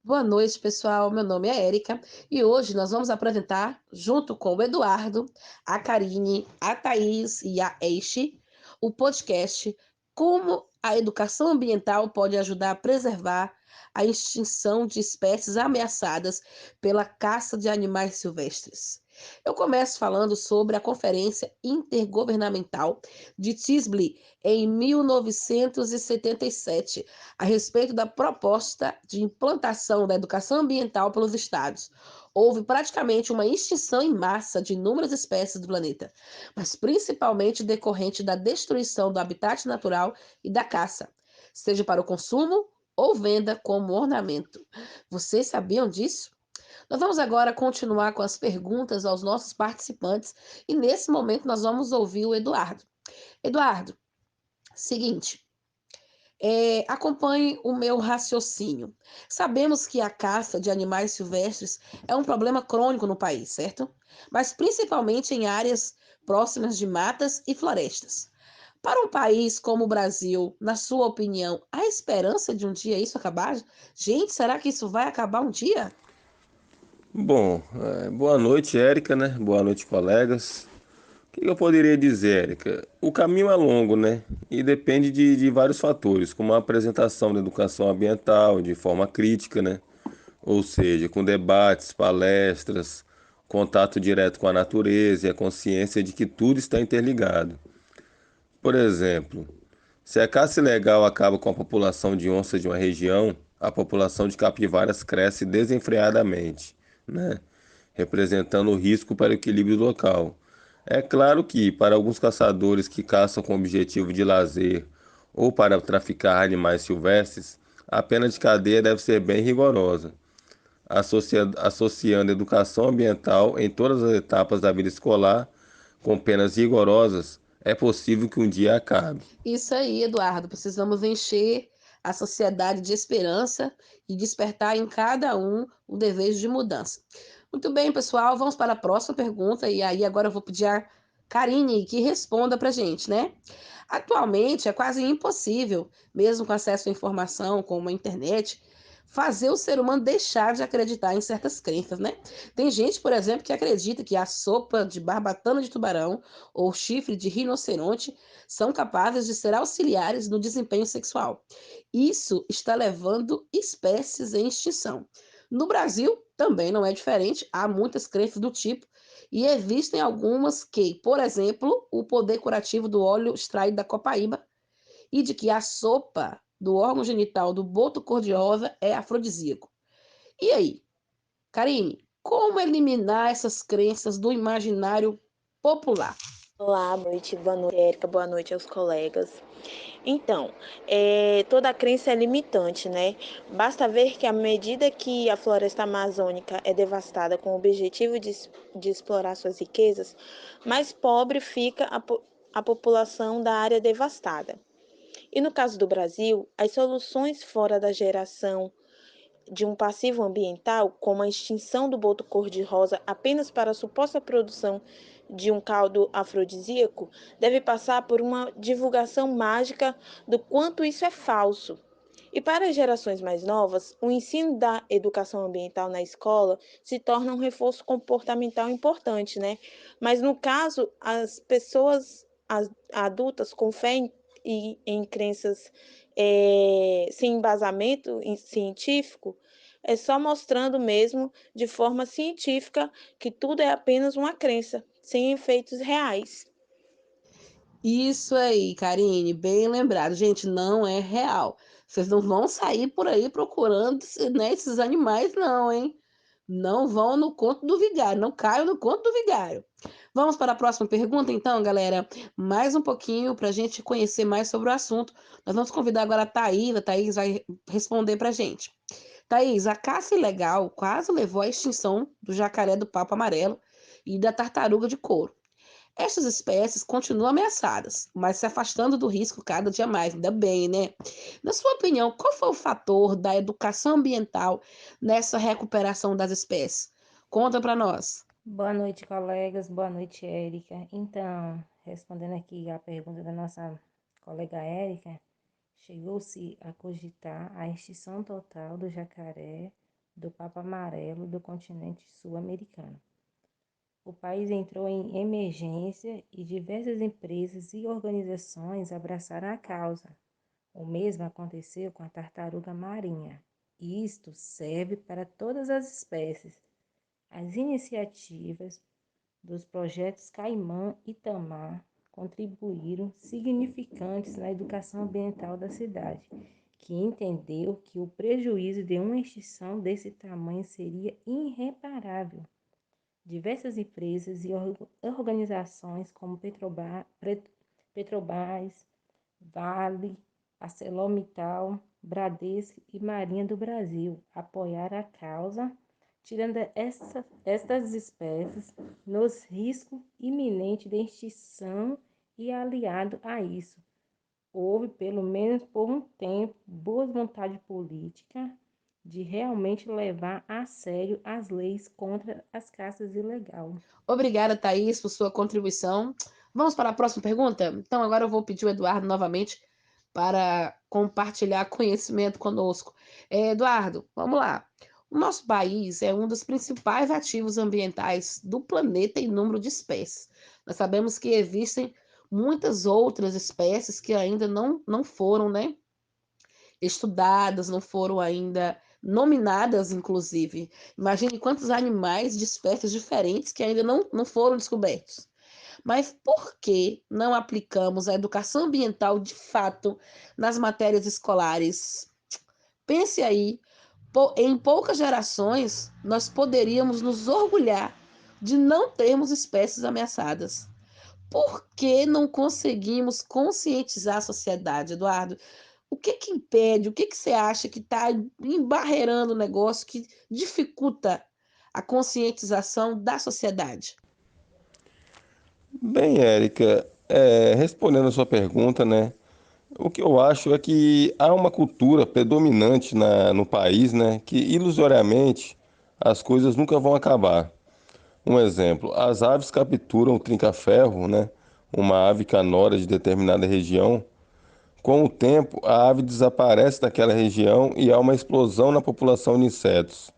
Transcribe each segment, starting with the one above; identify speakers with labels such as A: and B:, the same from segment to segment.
A: Boa noite, pessoal. Meu nome é Érica e hoje nós vamos apresentar, junto com o Eduardo, a Karine, a Thaís e a Eixe, o podcast Como a Educação Ambiental pode ajudar a preservar a extinção de espécies ameaçadas pela caça de animais silvestres. Eu começo falando sobre a Conferência Intergovernamental de Tisbe em 1977 a respeito da proposta de implantação da educação ambiental pelos estados. Houve praticamente uma extinção em massa de inúmeras espécies do planeta, mas principalmente decorrente da destruição do habitat natural e da caça, seja para o consumo ou venda como ornamento. Vocês sabiam disso? Nós vamos agora continuar com as perguntas aos nossos participantes e nesse momento nós vamos ouvir o Eduardo. Eduardo, seguinte, acompanhe o meu raciocínio. Sabemos que a caça de animais silvestres é um problema crônico no país, certo? Mas principalmente em áreas próximas de matas e florestas. Para um país como o Brasil, na sua opinião, há esperança de um dia isso acabar? Gente, será que isso vai acabar um dia?
B: Bom, boa noite, Érica, né? Boa noite, colegas. O que eu poderia dizer, Érica? O caminho é longo, né? E depende de vários fatores, como a apresentação da educação ambiental de forma crítica, né? Ou seja, com debates, palestras, contato direto com a natureza e a consciência de que tudo está interligado. Por exemplo, se a caça ilegal acaba com a população de onças de uma região, a população de capivaras cresce desenfreadamente, né? Representando o risco para o equilíbrio local. É claro que, para alguns caçadores que caçam com objetivo de lazer ou para traficar animais silvestres, a pena de cadeia deve ser bem rigorosa, associando educação ambiental em todas as etapas da vida escolar com penas rigorosas, é possível que um dia acabe.
A: Isso aí, Eduardo. Precisamos encher a sociedade de esperança e despertar em cada um o desejo de mudança. Muito bem, pessoal. Vamos para a próxima pergunta. E aí, agora eu vou pedir a Karine que responda para a gente, né? Atualmente é quase impossível, mesmo com acesso à informação, como a internet, fazer o ser humano deixar de acreditar em certas crenças, né? Tem gente, por exemplo, que acredita que a sopa de barbatana de tubarão ou chifre de rinoceronte são capazes de ser auxiliares no desempenho sexual. Isso está levando espécies em extinção. No Brasil, também não é diferente, há muitas crenças do tipo, e existem algumas que, por exemplo, o poder curativo do óleo extraído da copaíba e de que a sopa do órgão genital do boto cor-de-rosa é afrodisíaco. E aí, Karine, como eliminar essas crenças do imaginário popular?
C: Olá, boa noite, Érica, boa noite aos colegas. Então, toda crença é limitante, né? Basta ver que à medida que a floresta amazônica é devastada com o objetivo de explorar suas riquezas, mais pobre fica a população da área devastada. E no caso do Brasil, as soluções fora da geração de um passivo ambiental, como a extinção do boto cor-de-rosa apenas para a suposta produção de um caldo afrodisíaco, deve passar por uma divulgação mágica do quanto isso é falso. E para as gerações mais novas, o ensino da educação ambiental na escola se torna um reforço comportamental importante, né? Mas no caso, as pessoas adultas com fé em crenças sem embasamento científico, é só mostrando mesmo de forma científica que tudo é apenas uma crença, sem efeitos reais.
A: Isso aí, Karine, bem lembrado. Gente, não é real. Vocês não vão sair por aí procurando, né, esses animais, não, hein? Não vão no conto do vigário, não caiam no conto do vigário. Vamos para a próxima pergunta, então, galera. Mais um pouquinho para a gente conhecer mais sobre o assunto. Nós vamos convidar agora a Thaís vai responder para a gente. Thaís, a caça ilegal quase levou à extinção do jacaré do papo amarelo e da tartaruga de couro. Essas espécies continuam ameaçadas, mas se afastando do risco cada dia mais, ainda bem, né? Na sua opinião, qual foi o fator da educação ambiental nessa recuperação das espécies? Conta para nós.
D: Boa noite, colegas. Boa noite, Érica. Então, respondendo aqui a pergunta da nossa colega Érica, chegou-se a cogitar a extinção total do jacaré do Papa Amarelo do continente sul-americano. O país entrou em emergência e diversas empresas e organizações abraçaram a causa. O mesmo aconteceu com a tartaruga marinha. Isto serve para todas as espécies. As iniciativas dos projetos Caimã e Tamar contribuíram significantes na educação ambiental da cidade, que entendeu que o prejuízo de uma extinção desse tamanho seria irreparável. Diversas empresas e organizações como Petrobras, Vale, ArcelorMittal, Bradesco e Marinha do Brasil apoiaram a causa, tirando estas espécies nos riscos iminentes de extinção e aliado a isso, houve, pelo menos por um tempo, boa vontade política de realmente levar a sério as leis contra as caças ilegais.
A: Obrigada, Thaís, por sua contribuição. Vamos para a próxima pergunta? Então, agora eu vou pedir o Eduardo novamente para compartilhar conhecimento conosco. Eduardo, vamos lá. O nosso país é um dos principais ativos ambientais do planeta em número de espécies. Nós sabemos que existem muitas outras espécies que ainda não foram, né, estudadas, não foram ainda nominadas, inclusive. Imagine quantos animais de espécies diferentes que ainda não foram descobertos. Mas por que não aplicamos a educação ambiental de fato nas matérias escolares? Pense aí, em poucas gerações nós poderíamos nos orgulhar de não termos espécies ameaçadas. Por que não conseguimos conscientizar a sociedade, Eduardo? O que que impede? O que que você acha que está embarreirando o negócio, que dificulta a conscientização da sociedade?
B: Bem, Érica, respondendo a sua pergunta, né? O que eu acho é que há uma cultura predominante no país, né? Que ilusoriamente as coisas nunca vão acabar. Um exemplo, as aves capturam o trinca-ferro, né? Uma ave canora de determinada região. Com o tempo, a ave desaparece daquela região e há uma explosão na população de insetos.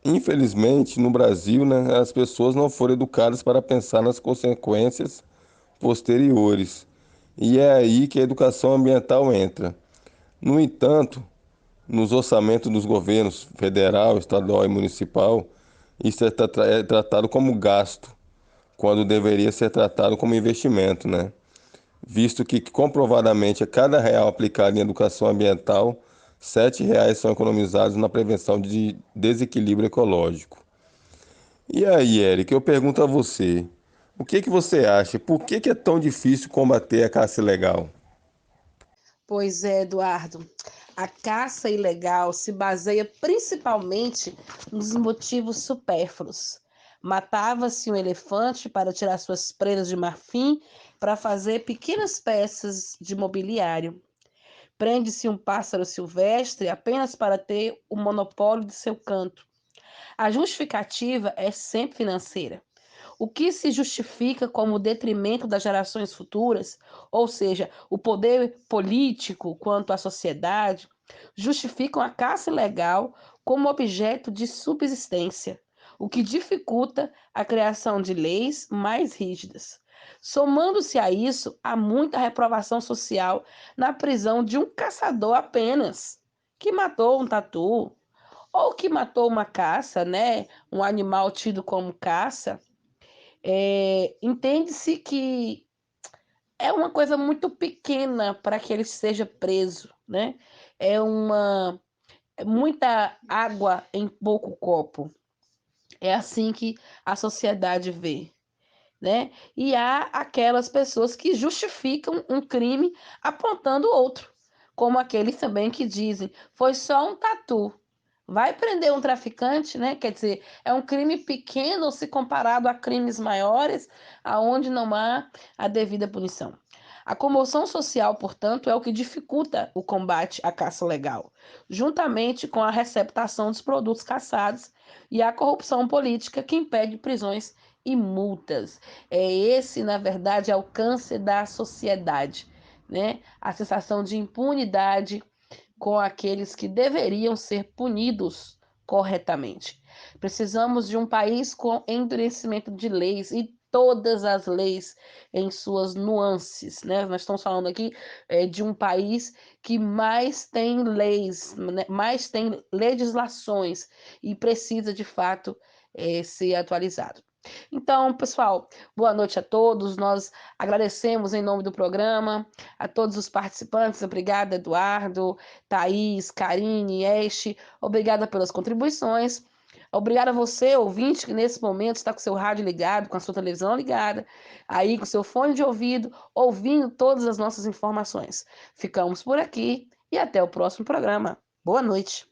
B: Infelizmente, no Brasil, né, as pessoas não foram educadas para pensar nas consequências posteriores. E é aí que a educação ambiental entra. No entanto, nos orçamentos dos governos federal, estadual e municipal, isso é tratado como gasto, quando deveria ser tratado como investimento, né? Visto que comprovadamente a cada real aplicado em educação ambiental, R$ 7 são economizados na prevenção de desequilíbrio ecológico. E aí, Eric, eu pergunto a você, o que que você acha? Por que é tão difícil combater a caça ilegal?
A: Pois é, Eduardo. A caça ilegal se baseia principalmente nos motivos supérfluos. Matava-se um elefante para tirar suas presas de marfim para fazer pequenas peças de mobiliário. Prende-se um pássaro silvestre apenas para ter o monopólio de seu canto. A justificativa é sempre financeira. O que se justifica como detrimento das gerações futuras, ou seja, o poder político quanto à sociedade, justificam a caça ilegal como objeto de subsistência, o que dificulta a criação de leis mais rígidas. Somando-se a isso, há muita reprovação social na prisão de um caçador apenas, que matou um tatu, ou que matou uma caça, né? Um animal tido como caça. Entende-se que é uma coisa muito pequena para que ele seja preso, né? É muita água em pouco copo. É assim que a sociedade vê, né? E há aquelas pessoas que justificam um crime apontando outro, como aqueles também que dizem, foi só um tatu. Vai prender um traficante, né? Quer dizer, é um crime pequeno se comparado a crimes maiores, aonde não há a devida punição. A comoção social, portanto, é o que dificulta o combate à caça legal, juntamente com a receptação dos produtos caçados e a corrupção política que impede prisões e multas. Esse, na verdade, é o câncer da sociedade, né? A sensação de impunidade com aqueles que deveriam ser punidos corretamente. Precisamos de um país com endurecimento de leis e todas as leis em suas nuances, né? Nós estamos falando aqui de um país que mais tem leis, né? Mais tem legislações e precisa de fato ser atualizado. Então, pessoal, boa noite a todos. Nós agradecemos em nome do programa a todos os participantes. Obrigada, Eduardo, Thaís, Karine, Este. Obrigada pelas contribuições. Obrigada a você, ouvinte, que nesse momento está com seu rádio ligado, com a sua televisão ligada, aí com seu fone de ouvido, ouvindo todas as nossas informações. Ficamos por aqui e até o próximo programa. Boa noite.